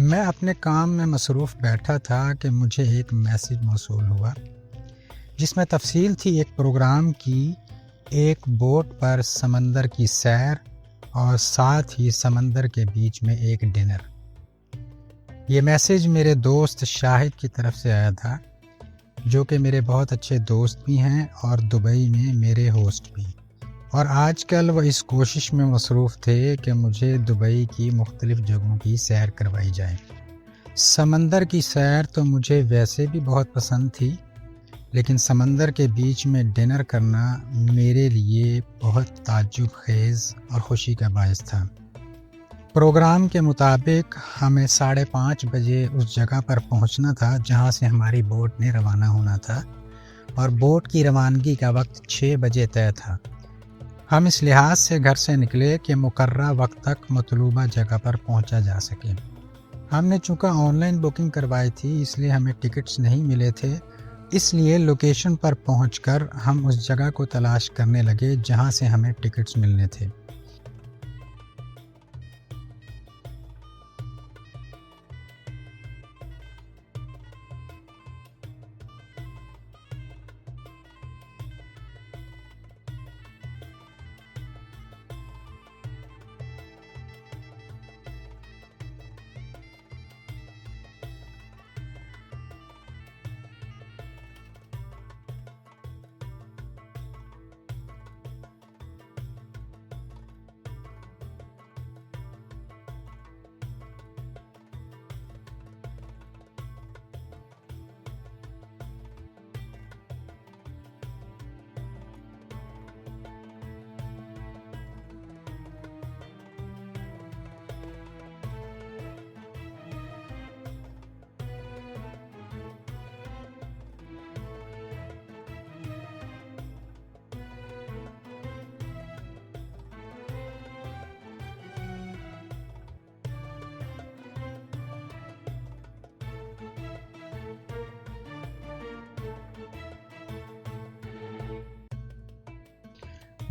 मैं अपने काम में मसरूफ़ बैठा था कि मुझे एक मैसेज मौसूल हुआ जिसमें तफसील थी एक प्रोग्राम की, एक बोट पर समंदर की सैर और साथ ही समंदर के बीच में एक डिनर। ये मैसेज मेरे दोस्त शाहिद की तरफ से आया था, जो कि मेरे बहुत अच्छे दोस्त भी हैं और दुबई में मेरे होस्ट भी। और आजकल वह इस कोशिश में मसरूफ़ थे कि मुझे दुबई की मुख्तलिफ़ जगहों की सैर करवाई जाए। समंदर की सैर तो मुझे वैसे भी बहुत पसंद थी, लेकिन समंदर के बीच में डिनर करना मेरे लिए बहुत ताज्जुब खेज़ और ख़ुशी का बायस था। प्रोग्राम के मुताबिक हमें 5:30 बजे उस जगह पर पहुंचना था जहां से हमारी बोट ने रवाना होना था, और बोट की रवानगी का वक्त 6 बजे तय था। हम इस लिहाज से घर से निकले कि मुकर्रर वक्त तक मतलूबा जगह पर पहुंचा जा सके। हमने चूँकि ऑनलाइन बुकिंग करवाई थी, इसलिए हमें टिकट्स नहीं मिले थे। इसलिए लोकेशन पर पहुंचकर हम उस जगह को तलाश करने लगे जहां से हमें टिकट्स मिलने थे।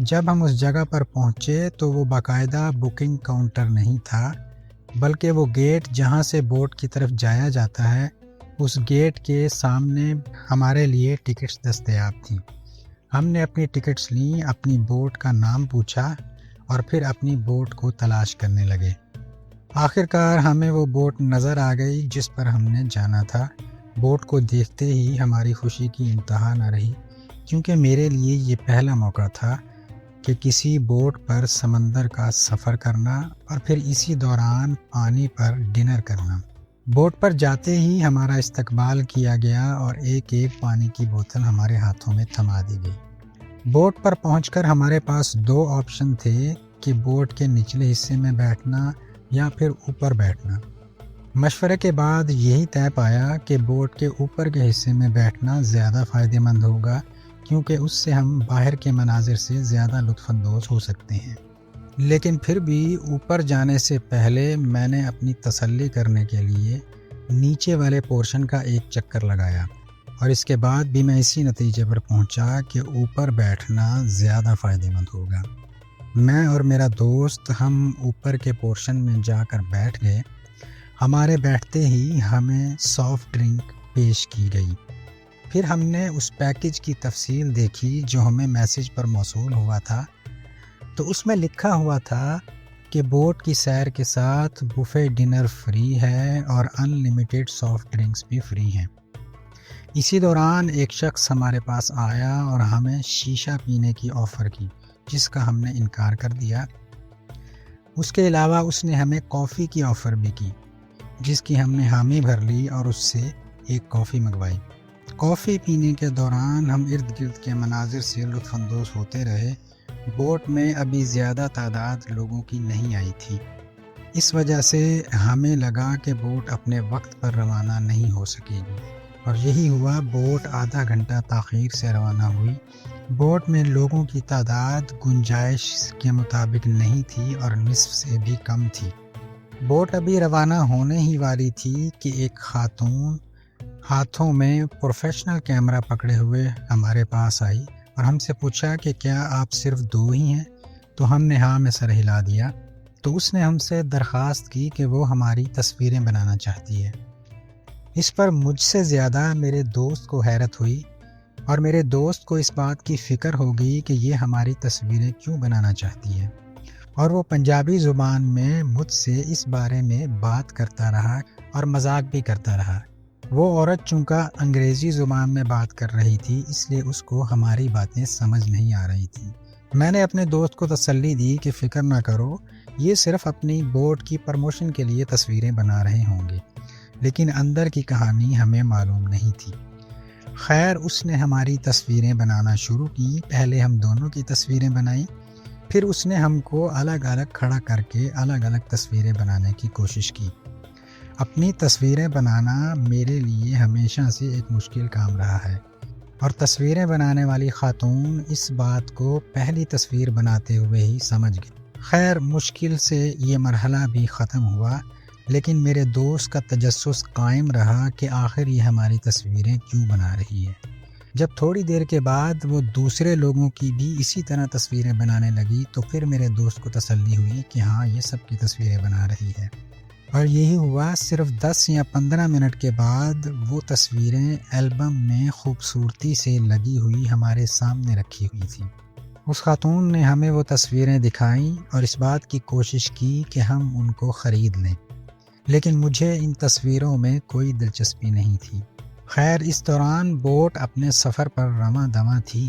जब हम उस जगह पर पहुंचे तो वो बाकायदा बुकिंग काउंटर नहीं था, बल्कि वो गेट जहां से बोट की तरफ जाया जाता है, उस गेट के सामने हमारे लिए टिकट्स दस्तयाब थीं। हमने अपनी टिकट्स लीं, अपनी बोट का नाम पूछा और फिर अपनी बोट को तलाश करने लगे। आखिरकार हमें वो बोट नज़र आ गई जिस पर हमने जाना था। बोट को देखते ही हमारी खुशी की इंतहा न रही, क्योंकि मेरे लिए ये पहला मौका था कि किसी बोट पर समंदर का सफ़र करना और फिर इसी दौरान पानी पर डिनर करना। बोट पर जाते ही हमारा इस्तकबाल किया गया और एक एक पानी की बोतल हमारे हाथों में थमा दी गई। बोट पर पहुंचकर हमारे पास 2 ऑप्शन थे कि बोट के निचले हिस्से में बैठना या फिर ऊपर बैठना। मशवरे के बाद यही तय पाया कि बोट के ऊपर के हिस्से में बैठना ज़्यादा फ़ायदेमंद होगा, क्योंकि उससे हम बाहर के मनाजिर से ज़्यादा लुत्फ़अंदोज़ हो सकते हैं। लेकिन फिर भी ऊपर जाने से पहले मैंने अपनी तसल्ली करने के लिए नीचे वाले पोर्शन का एक चक्कर लगाया, और इसके बाद भी मैं इसी नतीजे पर पहुंचा कि ऊपर बैठना ज़्यादा फ़ायदेमंद होगा। मैं और मेरा दोस्त हम ऊपर के पोर्शन में जाकर बैठ गए। हमारे बैठते ही हमें सॉफ़्ट ड्रिंक पेश की गई। फिर हमने उस पैकेज की तफसील देखी जो हमें मैसेज पर मौसूल हुआ था, तो उसमें लिखा हुआ था कि बोट की सैर के साथ बुफ़े डिनर फ्री है और अनलिमिटेड सॉफ़्ट ड्रिंक्स भी फ्री हैं। इसी दौरान एक शख्स हमारे पास आया और हमें शीशा पीने की ऑफ़र की, जिसका हमने इनकार कर दिया। उसके अलावा उसने हमें कॉफ़ी की ऑफ़र भी की, जिसकी हमने हामी भर ली और उससे एक कॉफ़ी मंगवाई। कॉफ़ी पीने के दौरान हम इर्द गिर्द के मनाजिर से लुत्फ़अंदोज़ होते रहे। बोट में अभी ज़्यादा तादाद लोगों की नहीं आई थी। इस वजह से हमें लगा कि बोट अपने वक्त पर रवाना नहीं हो सकेगी, और यही हुआ। बोट आधा घंटा ताख़ीर से रवाना हुई। बोट में लोगों की तादाद गुंजाइश के मुताबिक नहीं थी और निस्फ़ से भी कम थी। बोट अभी रवाना होने ही वाली थी कि एक खातून हाथों में प्रोफेशनल कैमरा पकड़े हुए हमारे पास आई और हमसे पूछा कि क्या आप सिर्फ 2 ही हैं? तो हमने हाँ में सर हिला दिया। तो उसने हमसे दरख्वास्त की कि वो हमारी तस्वीरें बनाना चाहती है। इस पर मुझसे ज़्यादा मेरे दोस्त को हैरत हुई और मेरे दोस्त को इस बात की फ़िक्र हो गई कि ये हमारी तस्वीरें क्यों बनाना चाहती है, और वो पंजाबी ज़ुबान में मुझसे इस बारे में बात करता रहा और मजाक भी करता रहा। वो औरत चूँकि अंग्रेज़ी ज़ुबान में बात कर रही थी, इसलिए उसको हमारी बातें समझ नहीं आ रही थी। मैंने अपने दोस्त को तसल्ली दी कि फ़िक्र ना करो, ये सिर्फ़ अपनी बोट की प्रमोशन के लिए तस्वीरें बना रहे होंगे, लेकिन अंदर की कहानी हमें मालूम नहीं थी। खैर, उसने हमारी तस्वीरें बनाना शुरू की। पहले हम दोनों की तस्वीरें बनाई, फिर उसने हमको अलग-अलग खड़ा करके अलग-अलग तस्वीरें बनाने की कोशिश की। अपनी तस्वीरें बनाना मेरे लिए हमेशा से एक मुश्किल काम रहा है, और तस्वीरें बनाने वाली खातून इस बात को पहली तस्वीर बनाते हुए ही समझ गई। खैर, मुश्किल से ये मरहला भी ख़त्म हुआ, लेकिन मेरे दोस्त का तजस्सुस कायम रहा कि आखिर ये हमारी तस्वीरें क्यों बना रही है। जब थोड़ी देर के बाद वो दूसरे लोगों की भी इसी तरह तस्वीरें बनाने लगी, तो फिर मेरे दोस्त को तसल्ली हुई कि हाँ, ये सब की तस्वीरें बना रही है। और यही हुआ। सिर्फ 10 या 15 मिनट के बाद वो तस्वीरें एल्बम में खूबसूरती से लगी हुई हमारे सामने रखी हुई थी। उस खातून ने हमें वो तस्वीरें दिखाईं और इस बात की कोशिश की कि हम उनको ख़रीद लें, लेकिन मुझे इन तस्वीरों में कोई दिलचस्पी नहीं थी। खैर, इस दौरान बोट अपने सफ़र पर रवां-दवां थी।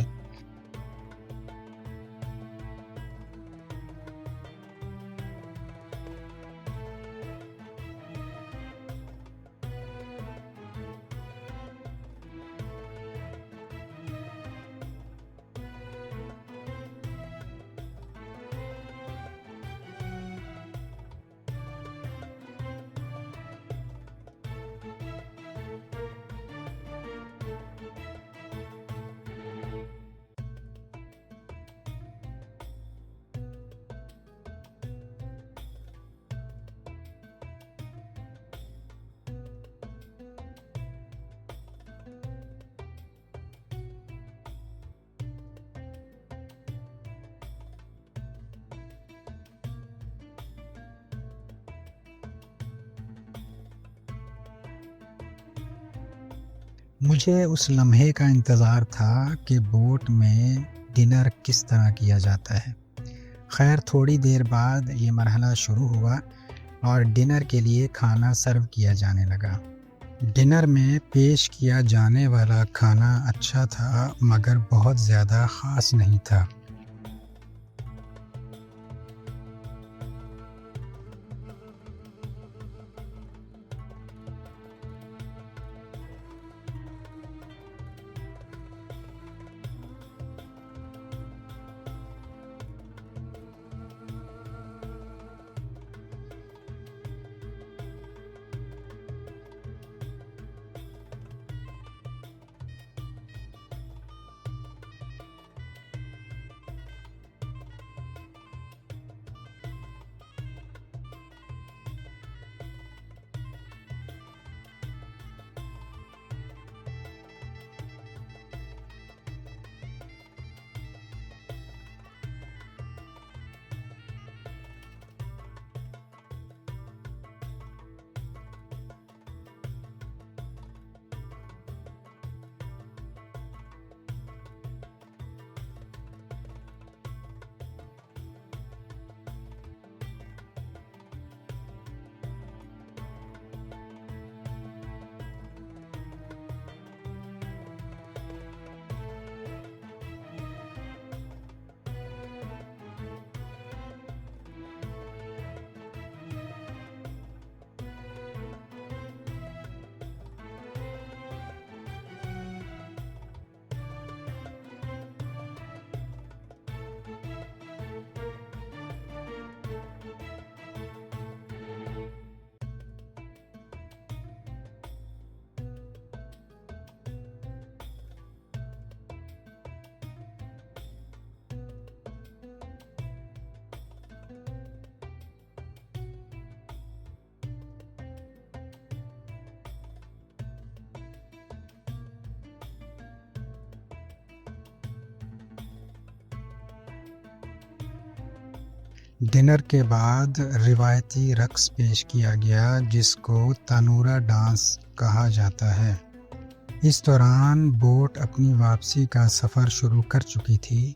मुझे उस लम्हे का इंतज़ार था कि बोट में डिनर किस तरह किया जाता है। खैर, थोड़ी देर बाद ये मरहला शुरू हुआ और डिनर के लिए खाना सर्व किया जाने लगा। डिनर में पेश किया जाने वाला खाना अच्छा था, मगर बहुत ज़्यादा ख़ास नहीं था। डिनर के बाद रिवायती रक्स पेश किया गया जिसको तानूरा डांस कहा जाता है। इस दौरान बोट अपनी वापसी का सफ़र शुरू कर चुकी थी।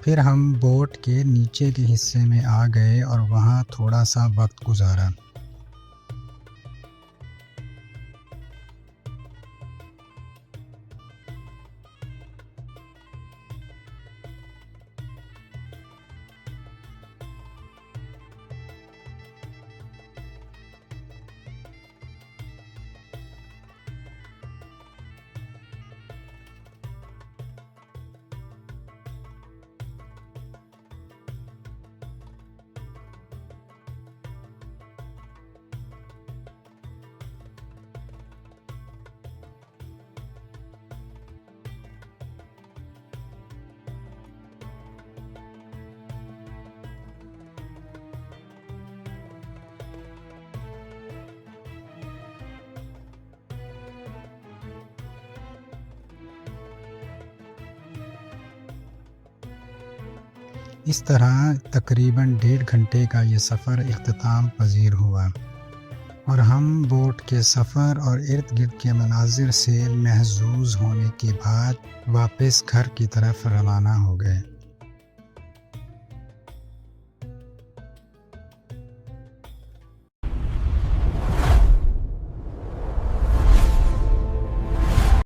फिर हम बोट के नीचे के हिस्से में आ गए और वहाँ थोड़ा सा वक्त गुजारा। इस तरह तकरीबन 1.5 घंटे का ये सफ़र इख्तिताम पज़ीर हुआ और हम बोट के सफ़र और इर्द गिर्द के मनाजिर से महजूज़ होने के बाद वापस घर की तरफ रवाना हो गए।